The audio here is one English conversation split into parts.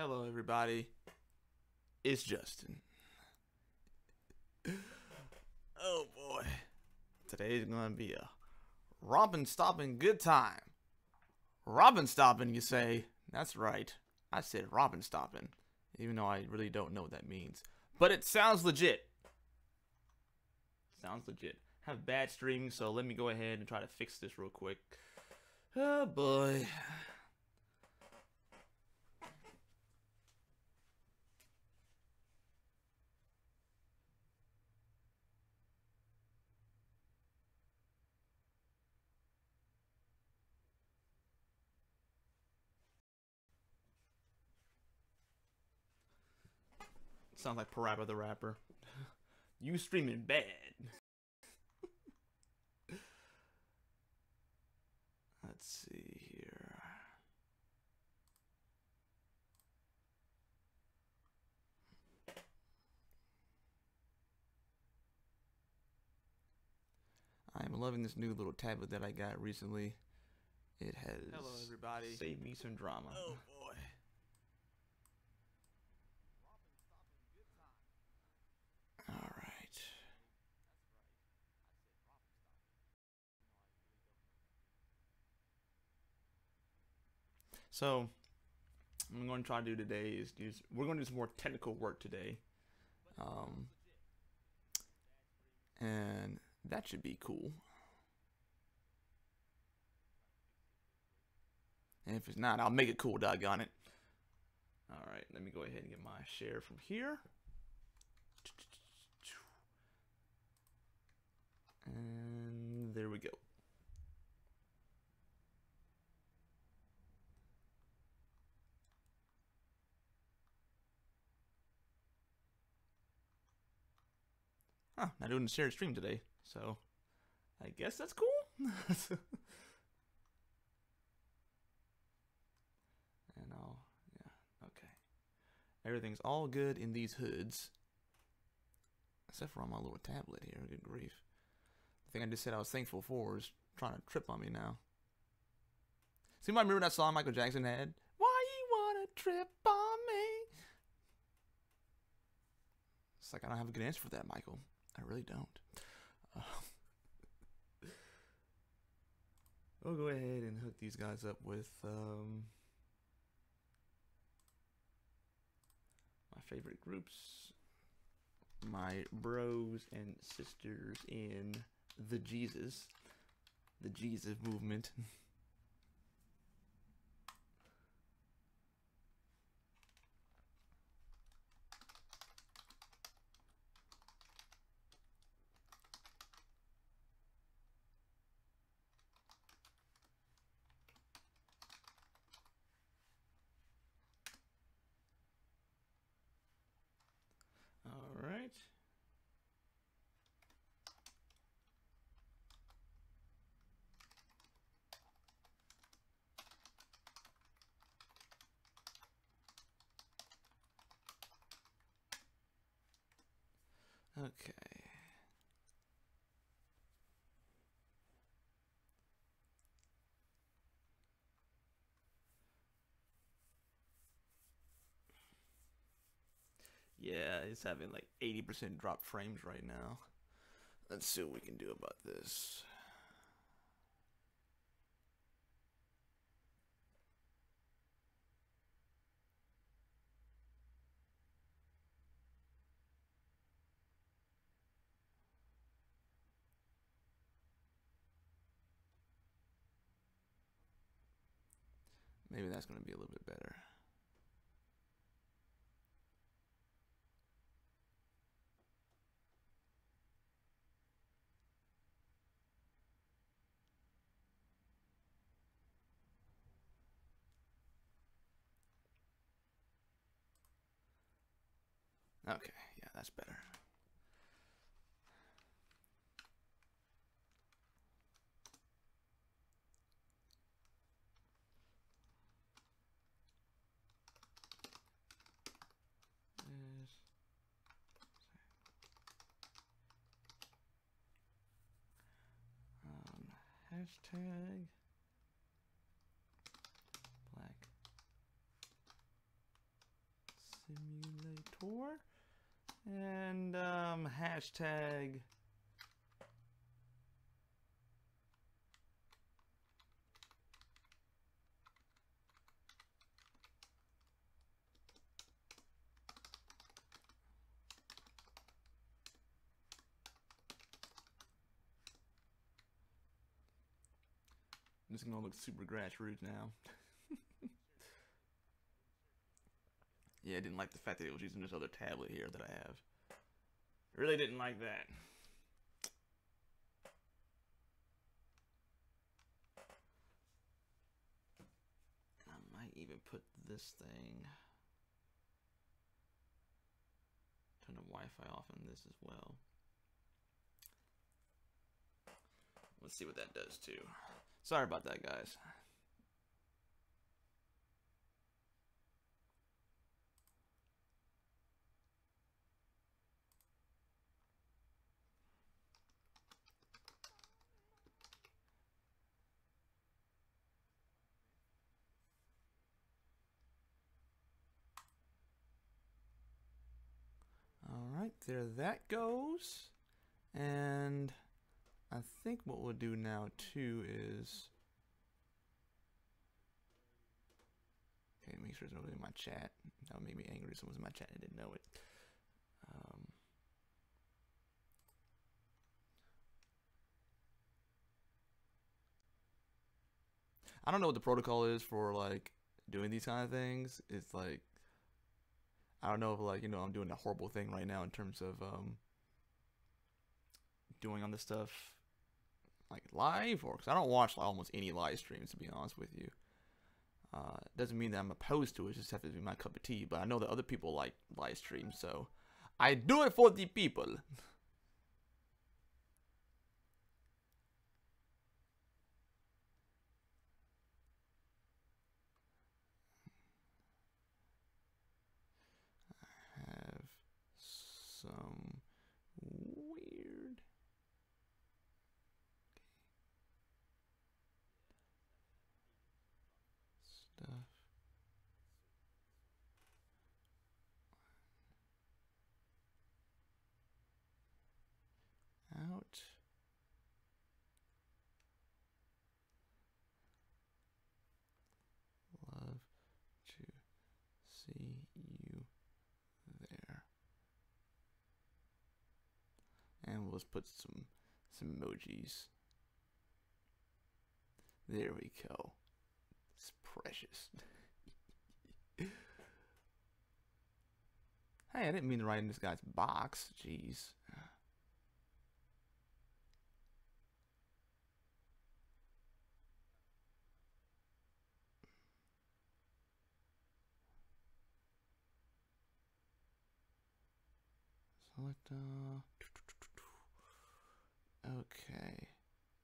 Hello, everybody. It's Justin. Oh boy. Today's gonna be a rompin' stoppin' good time. Robin stoppin', you say? That's right. I said robin stoppin', even though I really don't know what that means. But it sounds legit. Sounds legit. I have bad streaming, so let me go ahead and try to fix this real quick. Oh boy. Sounds like Parappa the Rapper. You streaming bad. Let's see here. I'm loving this new little tablet that I got recently. It has Hello, everybody. saved me some drama. Oh boy. All right. So, what I'm going to try to do today is we're going to do some more technical work today. And that should be cool. And if it's not, I'll make it cool, doggone it. All right, let me go ahead and get my share from here. And there we go. Huh, not doing the shared stream today, so I guess that's cool. And yeah, okay. Everything's all good in these hoods. Except for on my little tablet here, good grief. The thing I just said I was thankful for is trying to trip on me now. See, I remember that song Michael Jackson had? Why you wanna trip on me? It's like I don't have a good answer for that, Michael. I really don't. We'll go ahead and hook these guys up with my favorite groups, my bros and sisters in the Jesus movement. All right. Okay. Yeah, it's having like 80% drop frames right now. Let's see what we can do about this. Maybe that's going to be a little bit better. Okay, yeah, that's better. Hashtag Black And hashtag. This is gonna look super grassroots now. Yeah, I didn't like the fact that it was using this other tablet here that I have. Really didn't like that. I might even put this thing. Turn the Wi-Fi off on this as well. Let's see what that does too. Sorry about that, guys. Alright, there that goes. And I think what we'll do now too is, okay, make sure there's nobody in my chat. That would make me angry if someone's in my chat and I didn't know it. I don't know what the protocol is for like doing these kind of things. It's like, I don't know if like, you know, I'm doing a horrible thing right now in terms of doing on this stuff like live, or because I don't watch like, almost any live streams, to be honest with you. Doesn't mean that I'm opposed to it, just have to be my cup of tea. But I know that other people like live streams, so I do it for the people. I have some weird. Stuff. Out. Love to see you there. And we'll just put some emojis. There we go. It's precious. Hey, I didn't mean to write in this guy's box. Jeez. Select, okay.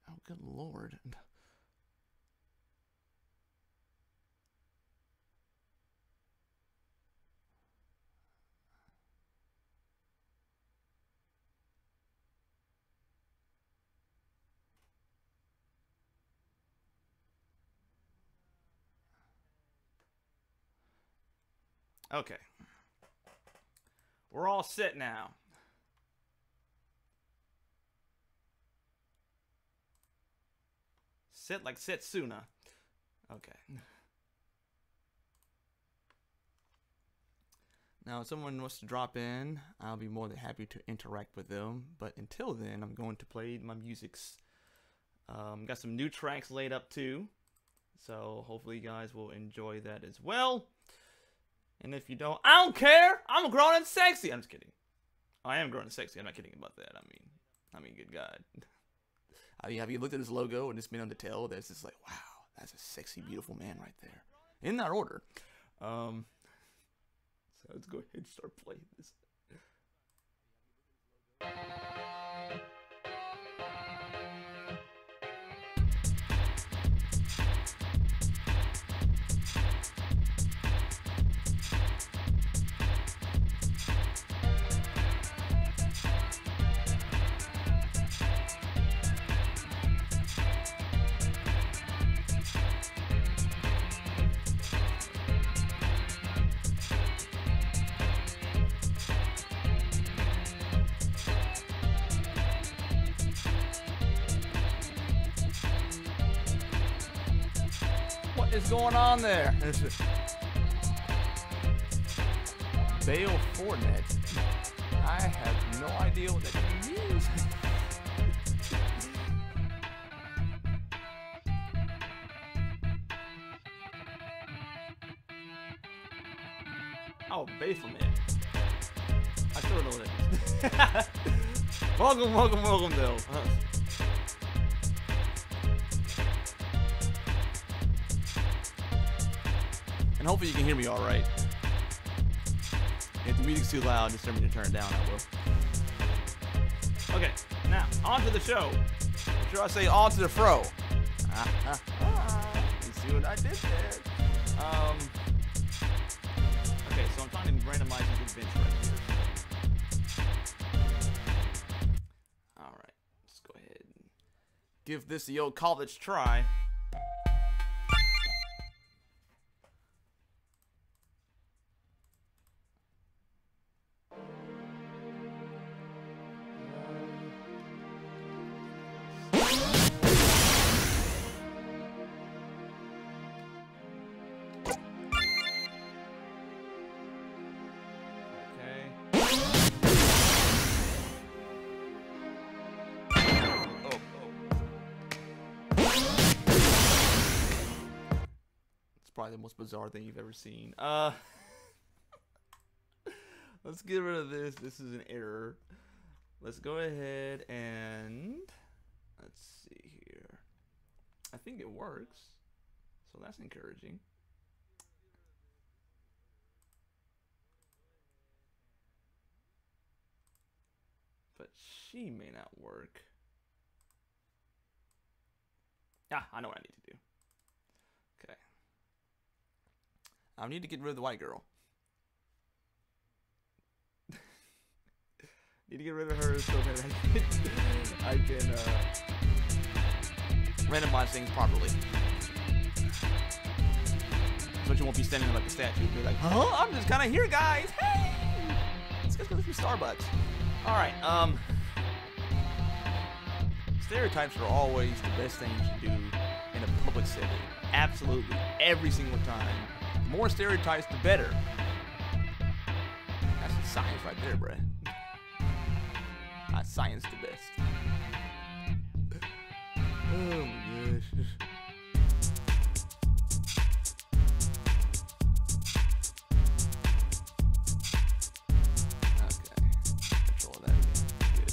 Oh, good lord. Okay. We're all set now. Sit like Setsuna. Okay. Now, if someone wants to drop in, I'll be more than happy to interact with them. But until then, I'm going to play my musics. Got some new tracks laid up too. So hopefully you guys will enjoy that as well. And if you don't, I don't care. I'm grown and sexy. I'm just kidding. I am grown and sexy. I'm not kidding about that. I mean, good God. Have you looked at this logo and it's been on the tail? That's just like, wow, that's a sexy, beautiful man right there. In that order. So let's go ahead and start playing this. is going on there? Bale Fournette. I have no idea what that means. Oh, Baphomet. I still don't know what that is. Welcome, Bill. And hopefully you can hear me all right. If the music's too loud, just tell me to turn it down, I will. Okay, now, on to the show. Or should I say on to the fro? You see what I did there? Okay, so I'm trying to randomize these events right here. Alright, let's go ahead and give this the old college try. Probably the most bizarre thing you've ever seen. Let's get rid of this. This is an error. Let's go ahead and let's see here. I think it works, so that's encouraging. But she may not work. Ah, I know what I need to do. Okay. I need to get rid of the white girl. Need to get rid of her so that I can randomize things properly. So you won't be standing there like a statue. You're like, huh? I'm just kind of here, guys. Hey! Let's go to Starbucks. All right. Stereotypes are always the best thing you can do in a public setting. Absolutely. Every single time. The more stereotypes, the better. That's the science right there, bruh. Science the best. Oh my gosh. Okay. Control that again. Good.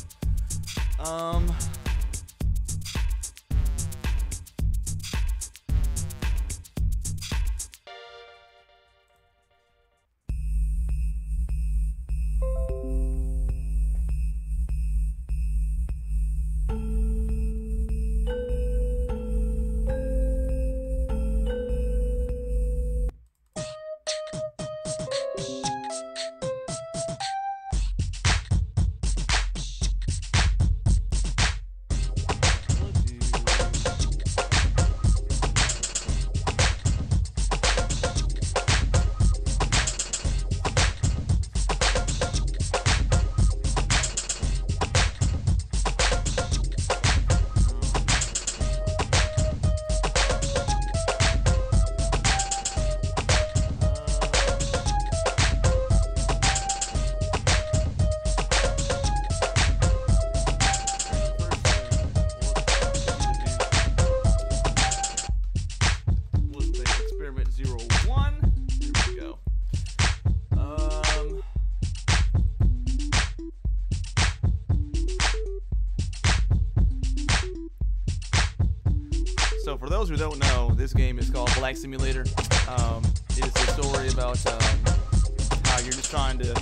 So for those who don't know, this game is called Black Simulator. It is a story about how you're just trying to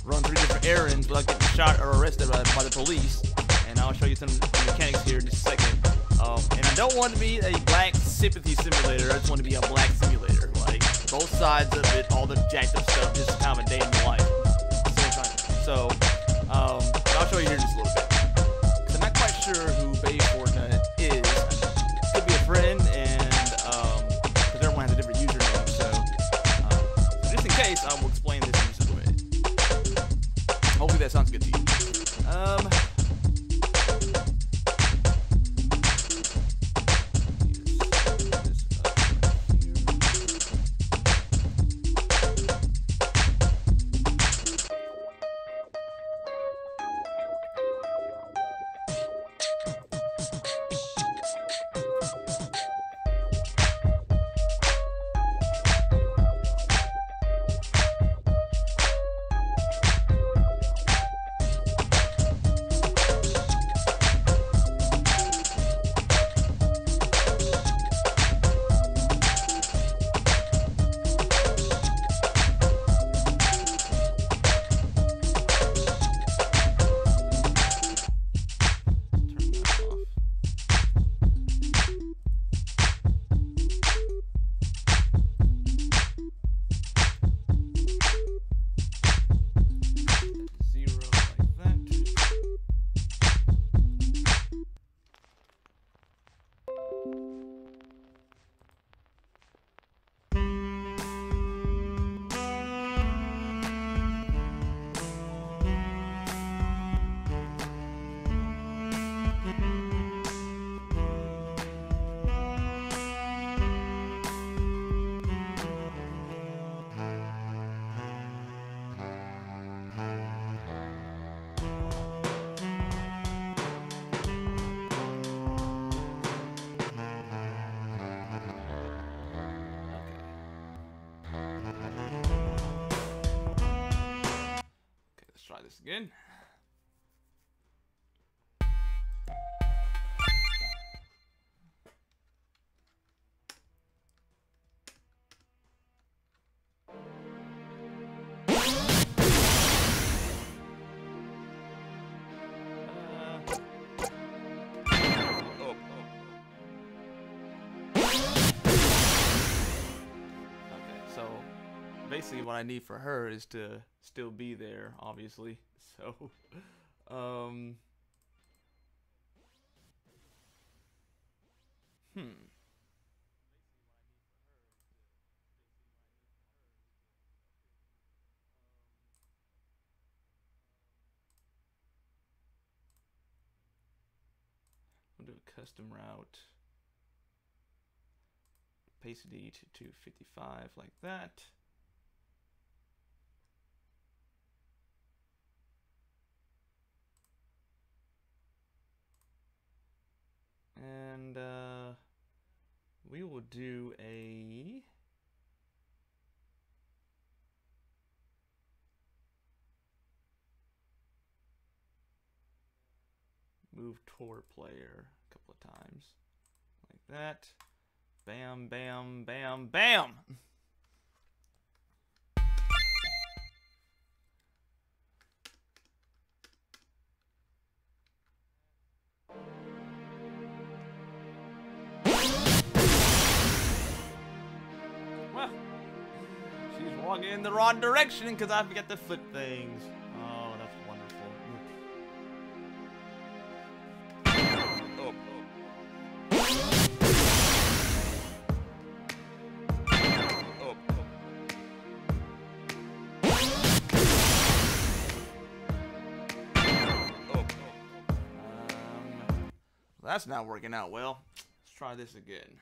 run 3 different errands without getting shot or arrested by the police. And I'll show you some mechanics here in just a second. And I don't want to be a black sympathy simulator. I just want to be a black simulator. Like, both sides of it, all the jacked up stuff, just kind of a day in the life. So, I'll show you here in just a little bit. I'm not quite sure who Bay Fortnite is. Could be a friend, and because everyone has a different username. So just in case, I will explain this in just a minute. Hopefully that sounds good to you. this again. Basically what I need for her is to still be there, obviously. So, We'll do a custom route. Opacity to 255 like that. And we will do a move toward player a couple of times like that. Bam, bam, bam, bam. Well, she's walking in the wrong direction because I forget to flip things. Oh, that's wonderful. That's not working out well. Let's try this again.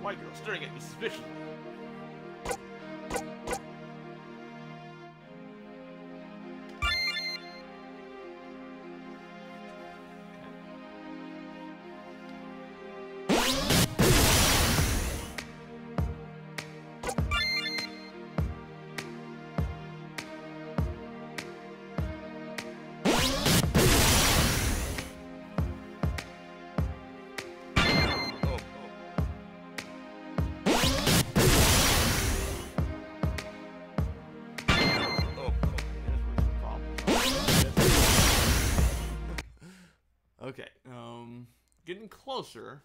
White girl staring at me suspiciously. Okay, getting closer.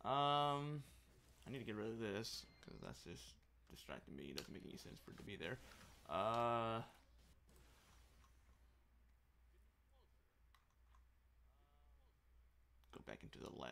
I need to get rid of this because that's just distracting me. It doesn't make any sense for it to be there. Go back into the lab.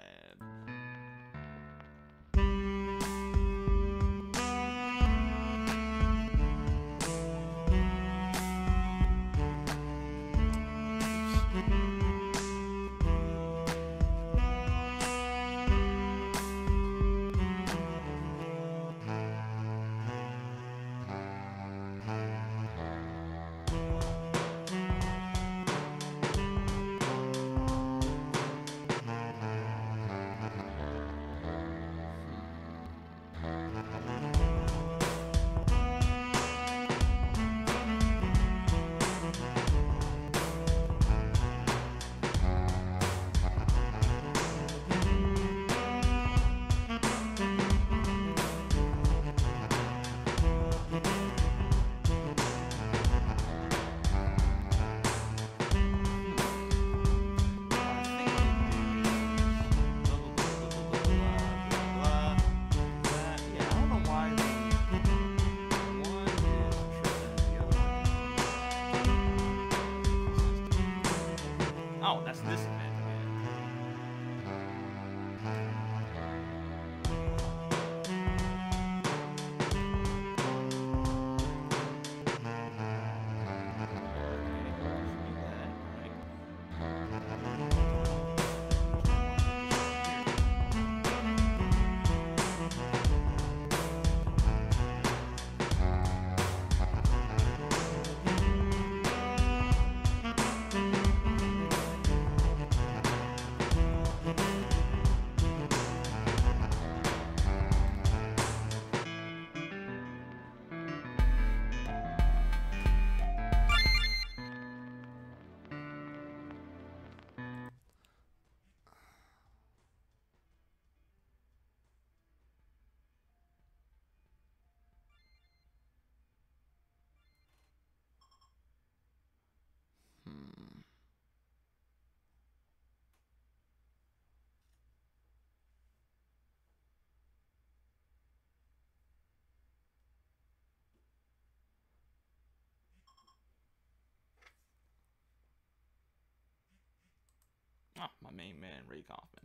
Oh, my main man, Ray Kaufman.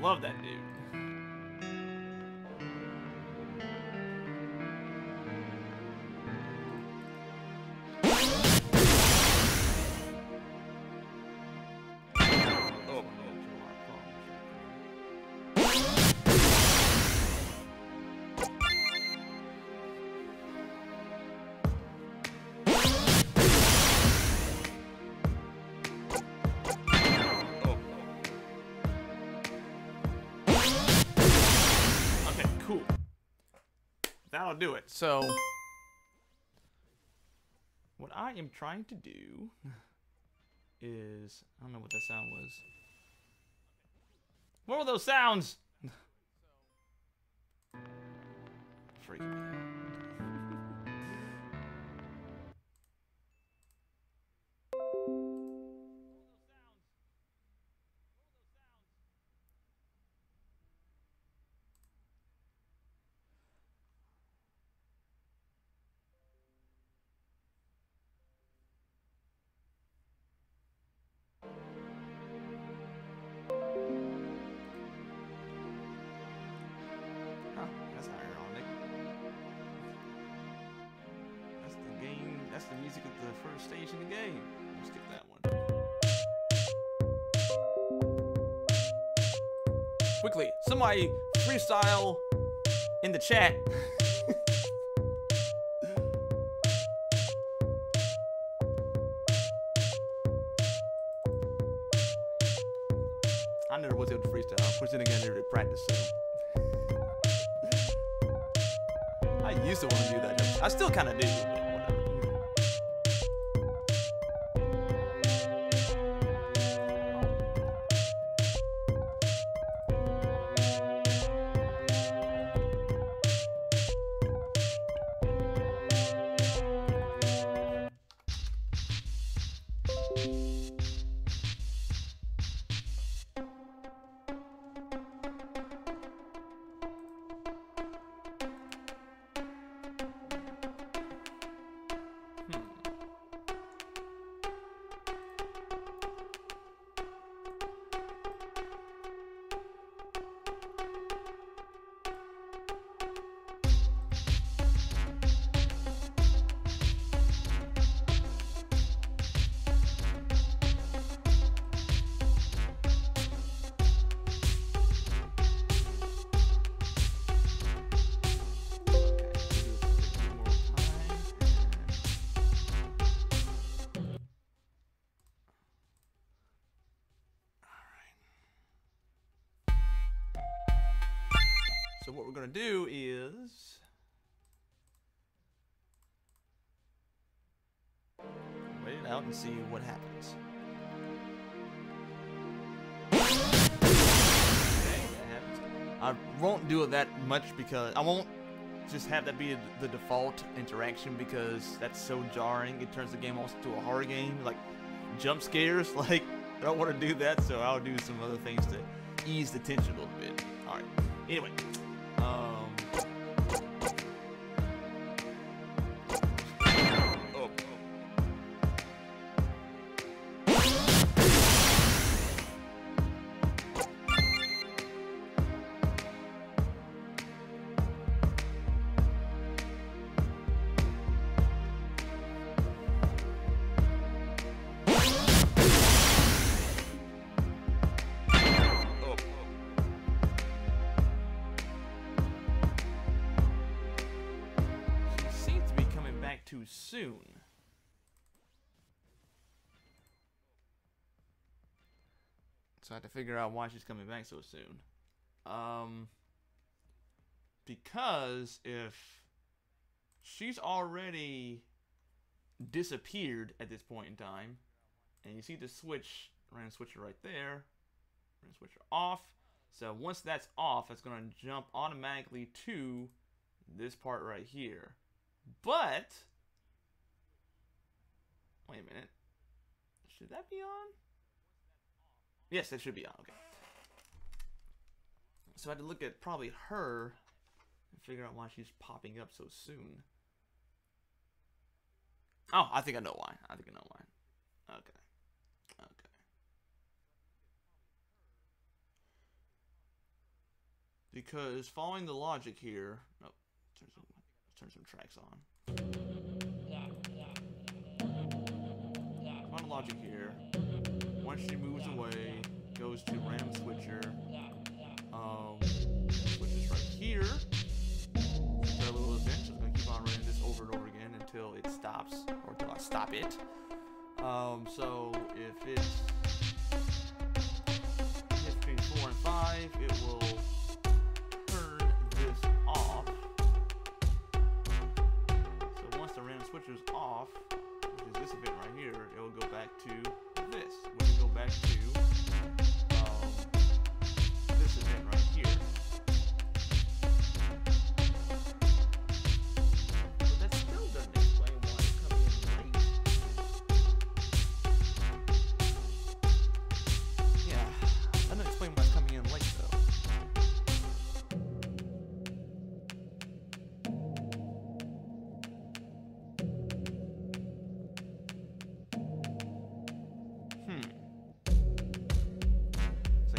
Love that dude. Cool. That'll do it. So, what I am trying to do is, I don't know what that sound was. What were those sounds? Freaking me out. That's the music of the first stage in the game. We'll skip that one. Quickly, somebody freestyle in the chat. I never was able to freestyle. Of course, then again, I never did practice, so. I used to want to do that. I still kind of do, but whatever. So what we're going to do is wait it out and see what happens. Okay, that happens. I won't do it that much because I won't just have that be the default interaction because that's so jarring. It turns the game also to a horror game, like jump scares. Like I don't want to do that, so I'll do some other things to ease the tension a little bit. All right. Anyway. Too soon. So I have to figure out why she's coming back so soon. Because if she's already disappeared at this point in time, and you see the switch, random switcher right there, random switcher off. So once that's off, it's going to jump automatically to this part right here. But wait a minute. Should that be on? Yes, it should be on. Okay. So I had to look at probably her and figure out why she's popping up so soon. Oh, I think I know why. Okay. Because following the logic here, oh, turn some tracks on. Following the logic here, once she moves away, goes to random switcher, switches right here. Their little event, so it's gonna keep on running this over and over again until it stops, or until I stop it. So if it hits between 4 and 5, it will turn this off. So once the random switcher is off, which is this event right here, it will go back to this, which will go back to this event right here. But that still doesn't explain why it's coming in late. Yeah, that doesn't explain why it's coming in late though.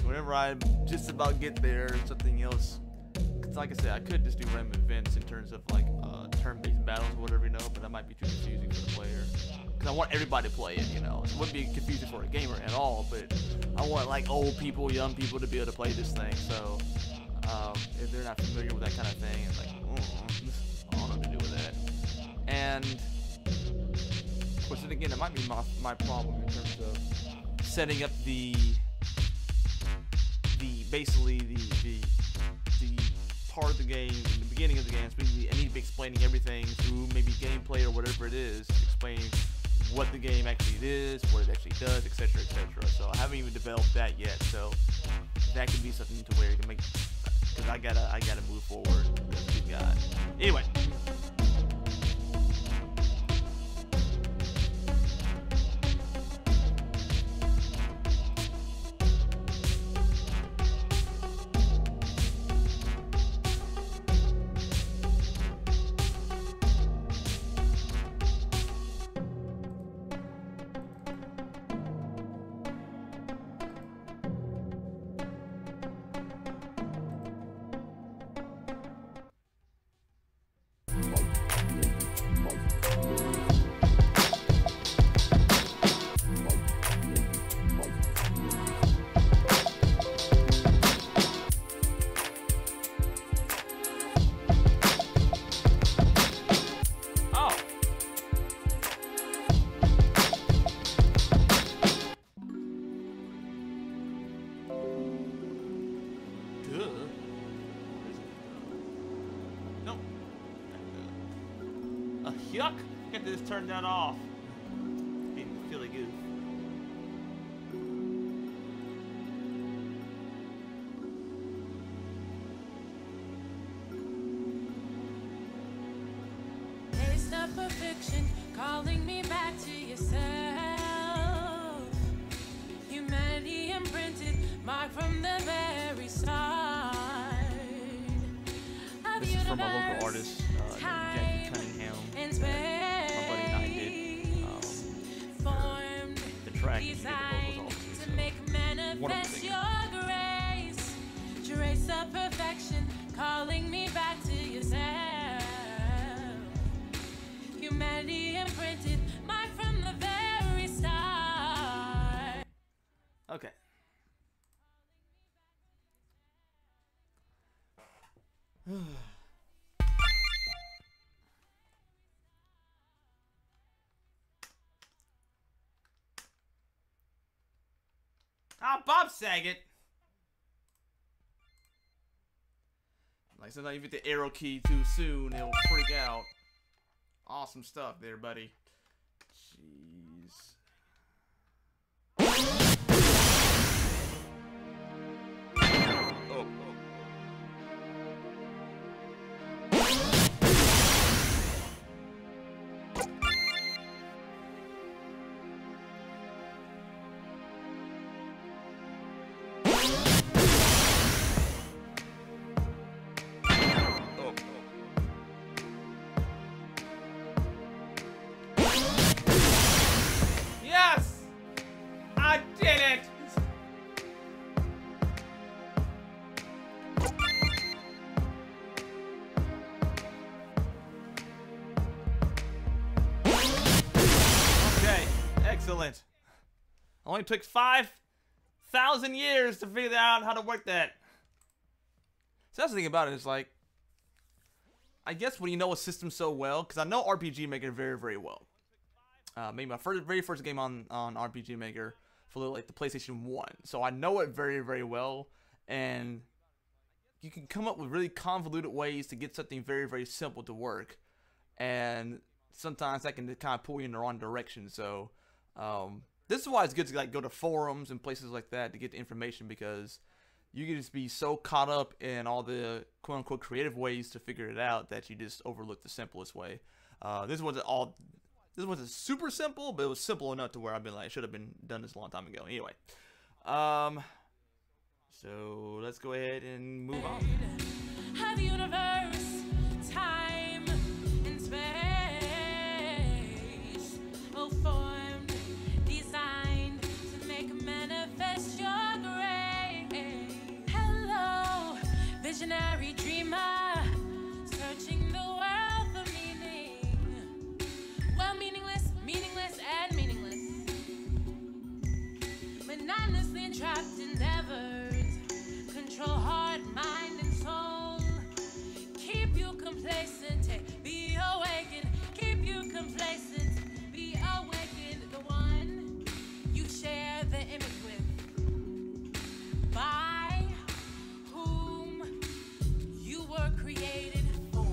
Whenever I just about get there, something else. Cause like I said, I could just do random events in terms of like turn-based battles or whatever, you know, but that might be too confusing for the player. Cause I want everybody to play it, you know. It wouldn't be confusing for a gamer at all, but I want like old people, young people to be able to play this thing. So if they're not familiar with that kind of thing, it's like, I don't know what to do with that. And of course, then again, it might be my problem in terms of setting up basically the part of the game in the beginning of the game. I need to be explaining everything through maybe gameplay or whatever it is, explaining what the game actually is, what it actually does, etc., etc. So I haven't even developed that yet. So that could be something to where you can make, because I gotta move forward. Good God. Anyway. Yuck! I got to just turn that off. Didn't feel like good. Taste of perfection, calling me back to yourself. Humanity imprinted, marked from the very start. This is from a local artist, Jackie Cunningham. My buddy and I did the track and he did the vocals also. To make manifest your grace, trace of perfection, calling me back to yourself. Humanity imprinted, marked from the very start. Okay. Ah, Bob Saget. Like sometimes you hit the arrow key too soon, it'll freak out. Awesome stuff there, buddy. Jeez. Oh. Excellent. Only took 5,000 years to figure out how to work that. So that's the thing about it, is like, I guess when you know a system so well, because I know RPG Maker very, very well. Maybe my very first game on RPG Maker for like the PlayStation 1. So I know it very, very well, and you can come up with really convoluted ways to get something very, very simple to work, and sometimes that can kind of pull you in the wrong direction. So this is why it's good to like go to forums and places like that to get the information, because you can just be so caught up in all the quote-unquote creative ways to figure it out that you just overlook the simplest way. This wasn't super simple, but it was simple enough to where I've been like, I should have been done this a long time ago. Anyway, so let's go ahead and move on. Have universe, time, and space, all formed, designed to make manifest your grace. Hello, visionary dreamer, searching the world for meaning. Well, meaningless, and meaningless. Monotonously entrapped endeavors control heart, mind, and soul. Keep you complacent, be awakened. Keep you complacent, be awakened. The one you share the image with, by whom you were created for.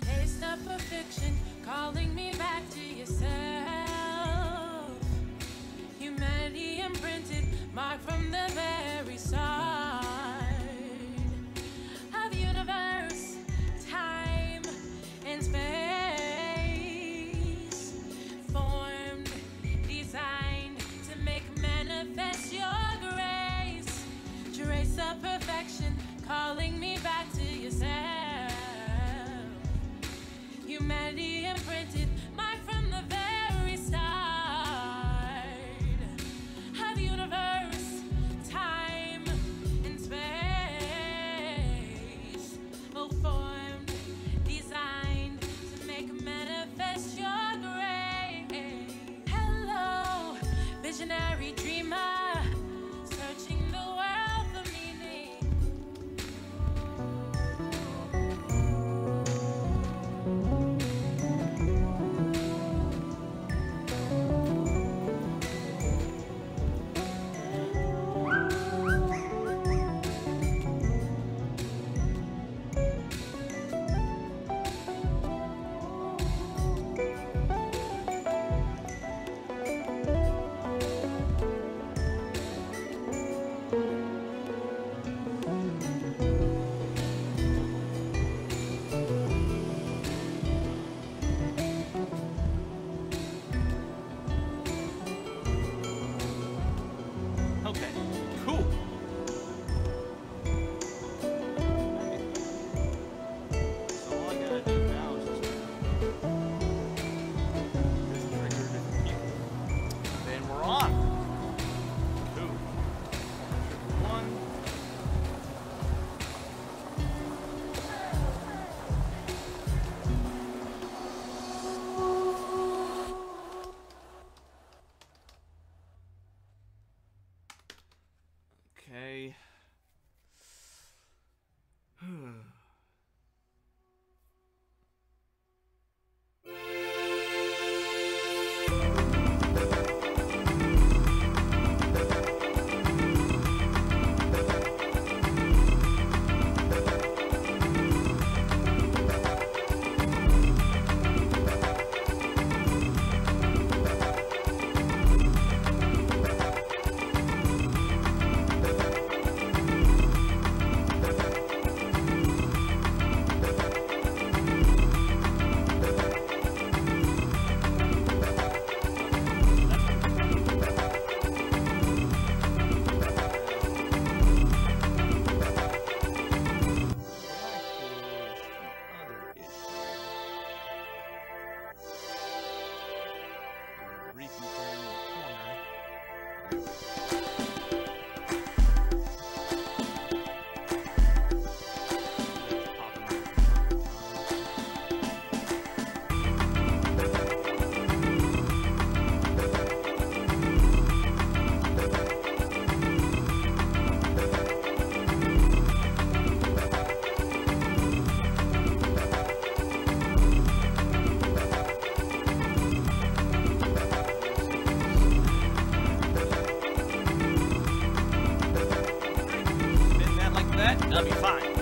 Taste of perfection, calling me back to yourself. Humanity imprinted, marked from the very start of universe, time, and space. Formed, designed to make manifest your grace. Trace of perfection, calling me back to yourself. Humanity imprinted, marked from the very start of universe, time, and space. All formed, designed to make manifest your grace. Hello, visionary dreamer, searching the world for meaning. that. That'll be fine.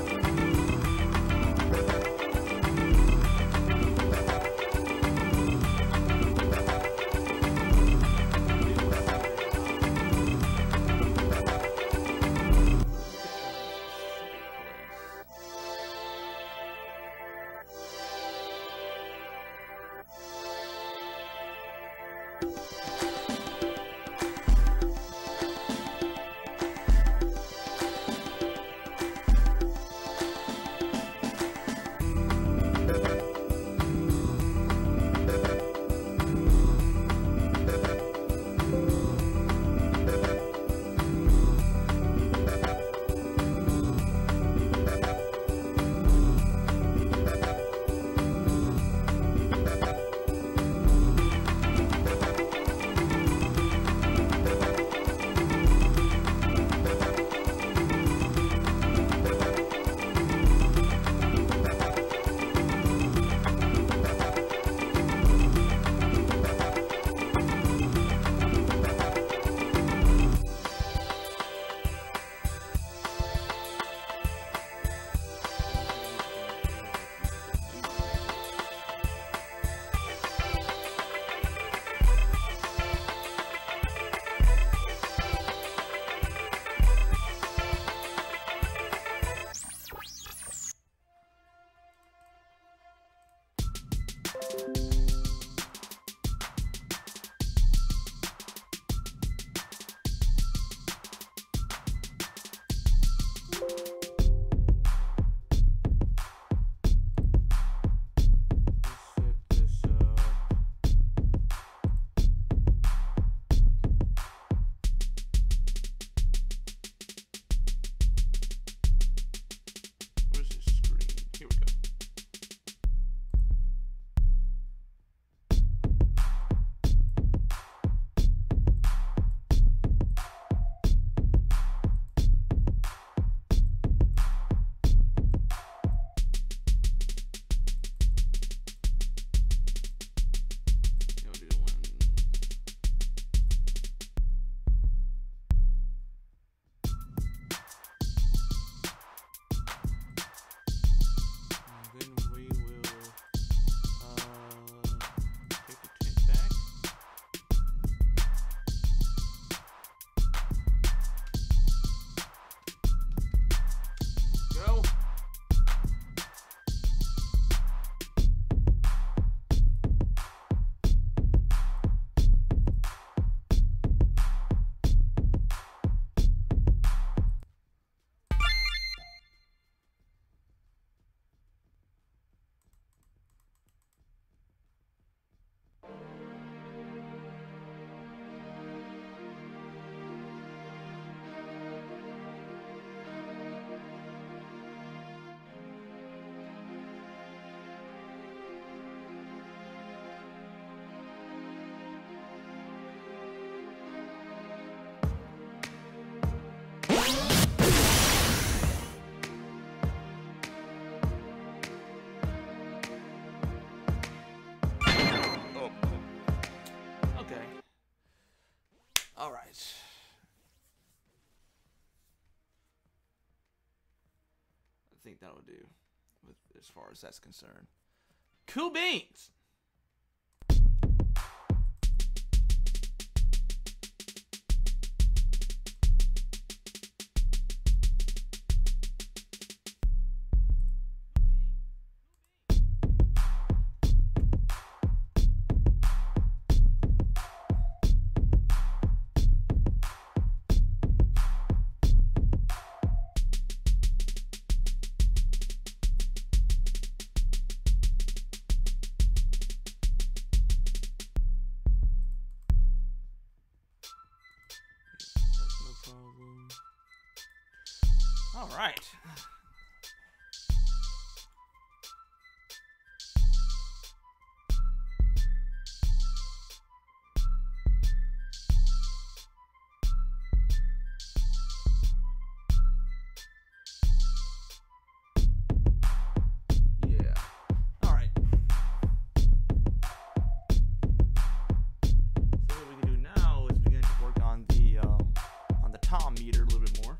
All right. I think that'll do with as far as that's concerned. Cool beans. All right. Yeah. All right. So what we can do now is begin to work on the tom meter a little bit more.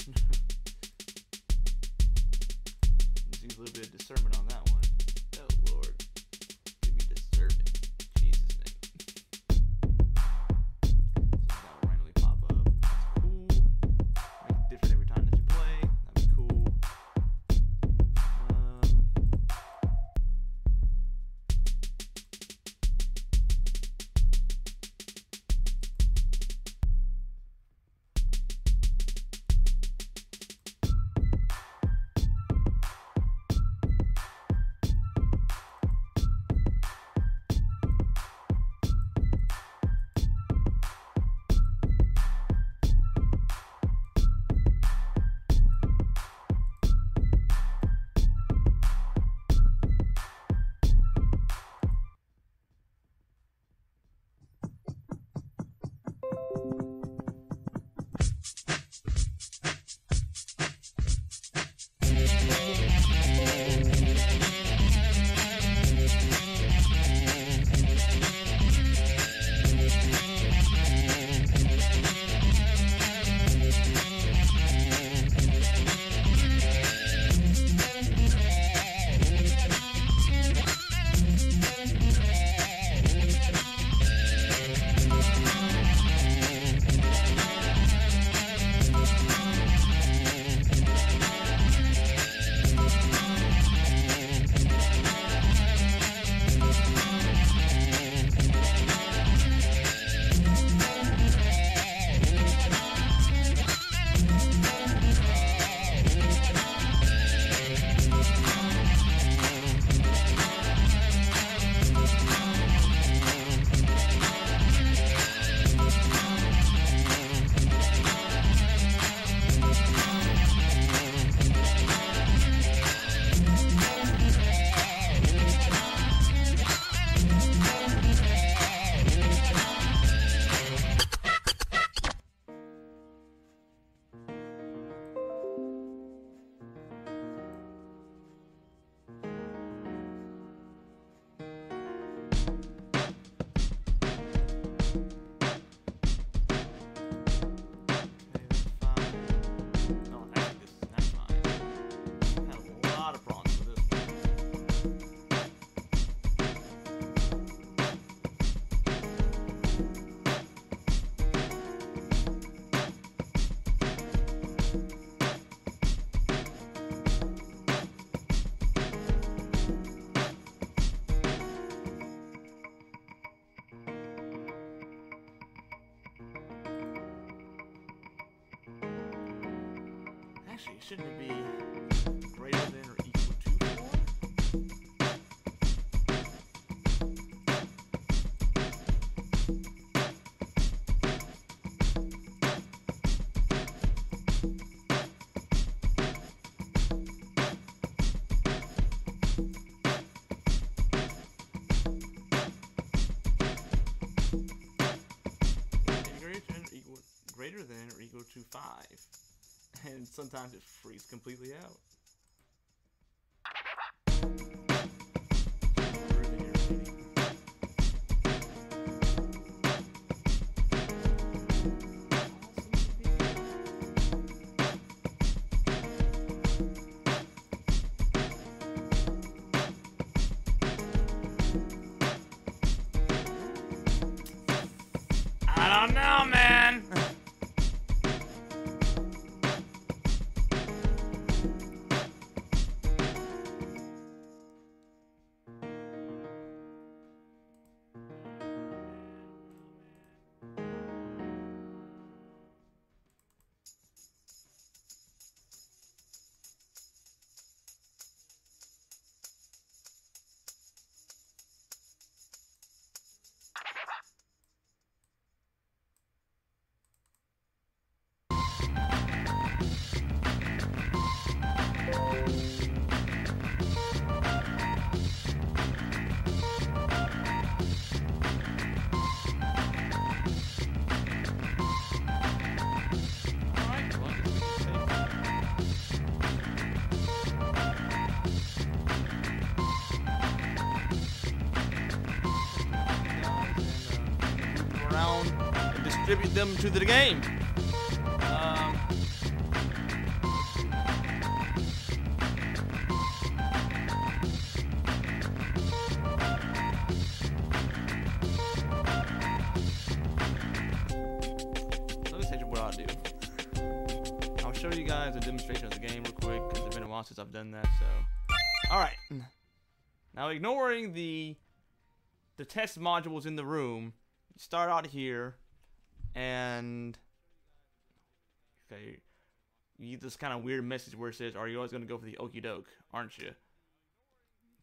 shouldn't it be greater than or equal to 4? Greater than or equal to 5. And sometimes it freaks completely out. I don't know, man. And distribute them to the game. Let me tell you what I'll do. I'll show you guys a demonstration of the game real quick because it's been a while since I've done that. So, all right. Now, ignoring the test modules in the room. Start out here, and okay, you get this kind of weird message where it says, "Are you always going to go for the okie doke, aren't you?"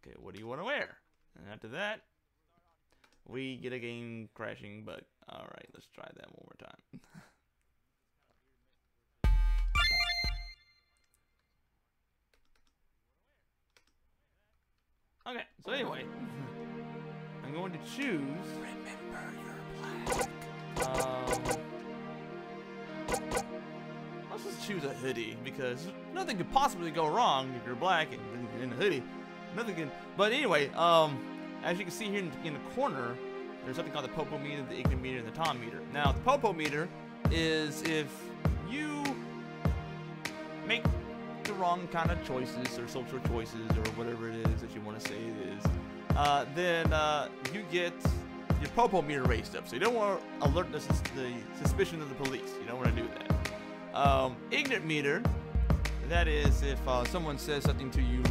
Okay, what do you want to wear? And after that, we get a game crashing bug. All right, let's try that one more time. Okay, so anyway, I'm going to choose. Remember your black. Let's just choose a hoodie because nothing could possibly go wrong if you're black and in a hoodie. Nothing can. But anyway, as you can see here in the corner, there's something called the Popo meter, the Ignorant meter, and the Tom meter. Now, the Popo meter is if you make the wrong kind of choices or social choices or whatever it is that you want to say it is, then you get your Popo meter raised up. So you don't want to alert the suspicion of the police. You don't want to do that. Ignorant meter, that is if someone says something to you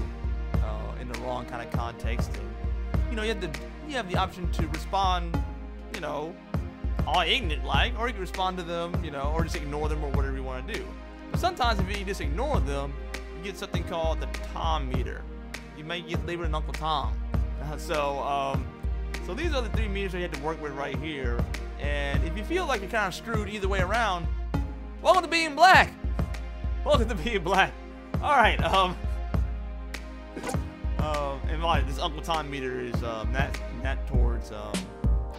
in the wrong kind of context, and you know you have the option to respond, you know, all ignorant like, or you can respond to them, you know, or just ignore them or whatever you want to do. But sometimes if you just ignore them, you get something called the Tom meter. You may get labeled an Uncle Tom. So these are the 3 meters that you have to work with right here. And if you feel like you're kind of screwed either way around, welcome to being black. Welcome to being black. All right. And this Uncle Tom meter is not towards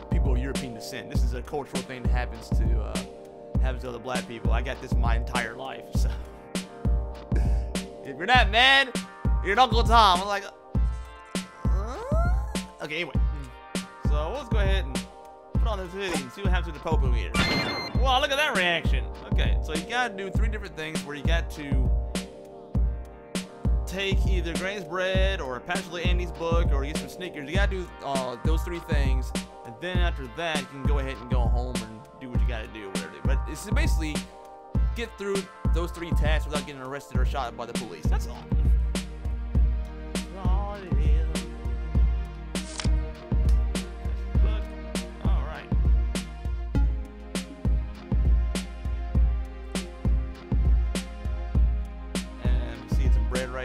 people of European descent. This is a cultural thing that happens to other black people. I got this my entire life. So if you're not mad, you're an Uncle Tom. I'm like, okay. Anyway, so let's go ahead and put on this hoodie and see what happens with the Popo meter. Wow, look at that reaction. Okay, so you gotta do 3 different things where you got to take either Granny's bread or a Pastor Andy's book or get some Snickers. You gotta do those 3 things, and then after that you can go ahead and go home and do what you gotta do, whatever. But it's basically get through those 3 tasks without getting arrested or shot by the police. That's all.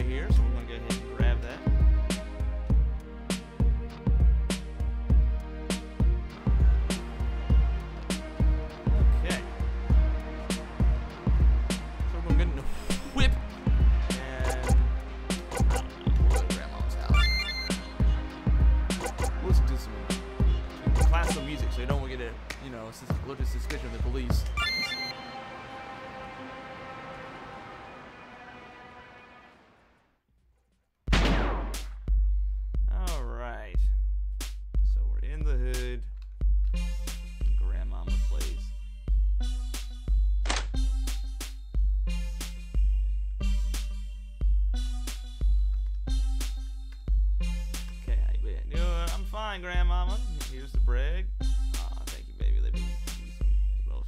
here, so we're gonna go ahead and grab that. Okay. So we're gonna get in a whip and we'll go to Grandma's house. We'll listen to some classical music so you don't get a, you know, allergic suspicion of the police. Alright. So we're in the hood. Grandmama plays. Okay, you know, I'm fine, Grandmama. Here's the bread. Thank you, baby. Let me give you some.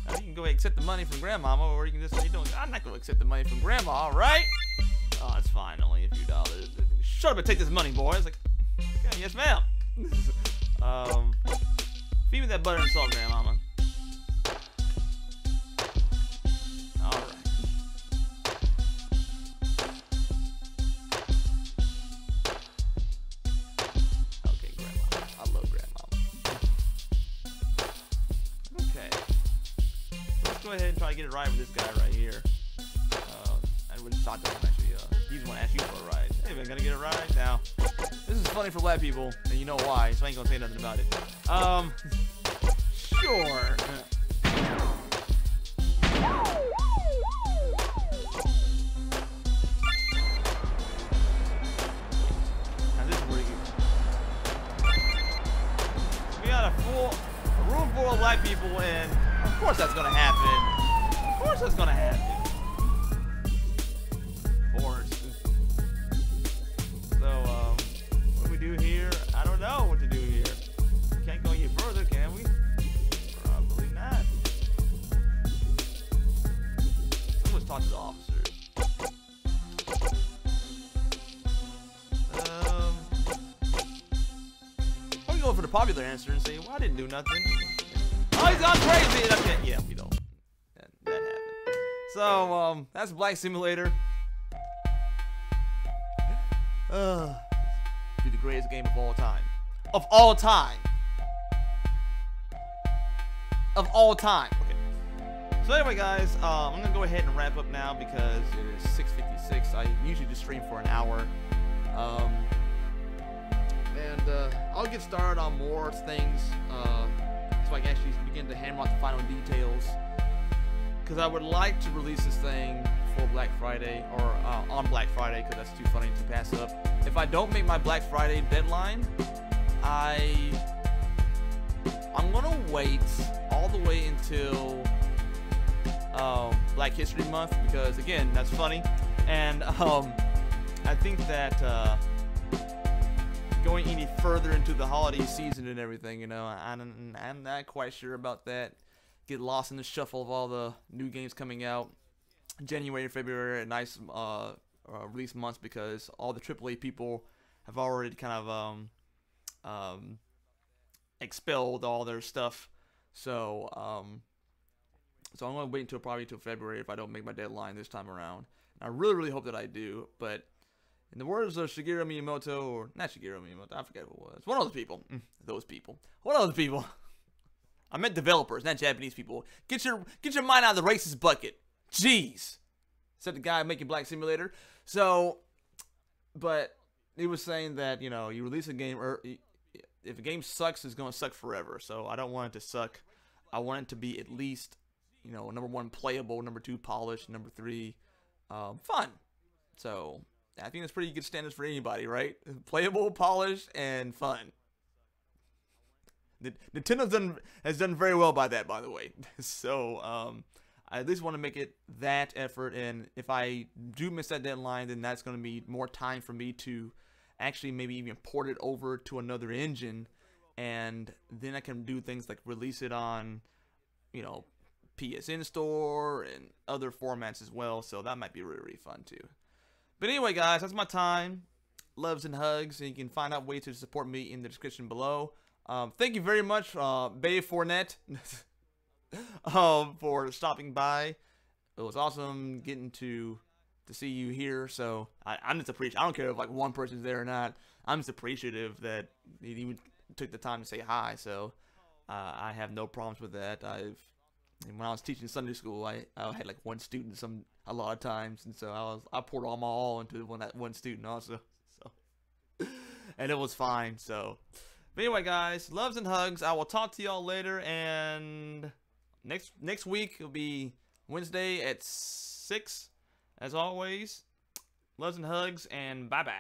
Now you can go ahead and accept the money from Grandmama, or you can just say, "No, I'm not going to accept the money from Grandma, all right?" Oh, it's fine. Only a few dollars. Shut up and take this money, boy. It's like, okay, yes, ma'am. Feed me that butter and salt, Grandmama. All right. Okay, Grandmama. I love Grandmama. Okay. Let's go ahead and try to get it right with this guy right here. I wouldn't talk to him actually. He's the one asking you for a ride. Hey, man, gonna get it right now. This is funny for black people, and you know why, so I ain't gonna say nothing about it. Sure. Now this is where you. We got a room full of black people, and of course that's gonna happen. Of course that's gonna happen. So, what do we do here? I don't know what to do here. Can't go any further, can we? Probably not. Let's talk to the officers. I'm going for the popular answer and say, well, I didn't do nothing. Oh, he's gone crazy! Okay, yeah, we don't. That happened. So, that's Black Simulator. Be the greatest game of all time. Of all time. Of all time. Okay. So anyway, guys, I'm gonna go ahead and wrap up now because it is 6:56. I usually just stream for an hour. I'll get started on more things so I can actually begin to hammer out the final details. Because I would like to release this thing for Black Friday, or on Black Friday, because that's too funny to pass up. If I don't make my Black Friday deadline, I'm gonna wait all the way until Black History Month, because again, that's funny, and I think that going any further into the holiday season and everything, you know, I'm not quite sure about that. Get lost in the shuffle of all the new games coming out. January and February are nice release months because all the AAA people have already kind of expelled all their stuff. So I'm gonna wait until probably till February if I don't make my deadline this time around. And I really hope that I do. But in the words of Shigeru Miyamoto, or not Shigeru Miyamoto, I forget who it was. One of those people. Those people. One of those people. I meant developers, not Japanese people. Get your mind out of the racist bucket. Jeez. Said the guy making Black Simulator. So, but he was saying that, you know, you release a game, or if a game sucks, it's going to suck forever. So I don't want it to suck. I want it to be at least, you know, number 1, playable, number 2, polished, number 3, fun. So I think that's pretty good standards for anybody, right? Playable, polished, and fun. Nintendo has done very well by that, by the way. So I at least want to make it that effort, and if I do miss that deadline, then that's going to be more time for me to actually maybe even port it over to another engine, and then I can do things like release it on, you know, PSN Store and other formats as well. So that might be really fun too. But anyway, guys, that's my time. Loves and hugs, and you can find out ways to support me in the description below. Thank you very much, Bay Fournette, for stopping by. It was awesome getting to to see you here. So I'm just appreciative. I don't care if like one person's there or not. I'm just appreciative that he even took the time to say hi. So I have no problems with that. And when I was teaching Sunday school, I had like one student a lot of times, and so I poured all my all into that one student also. So and it was fine. So but anyway, guys, loves and hugs. I will talk to y'all later, and next week will be Wednesday at 6, as always. Loves and hugs, and bye bye.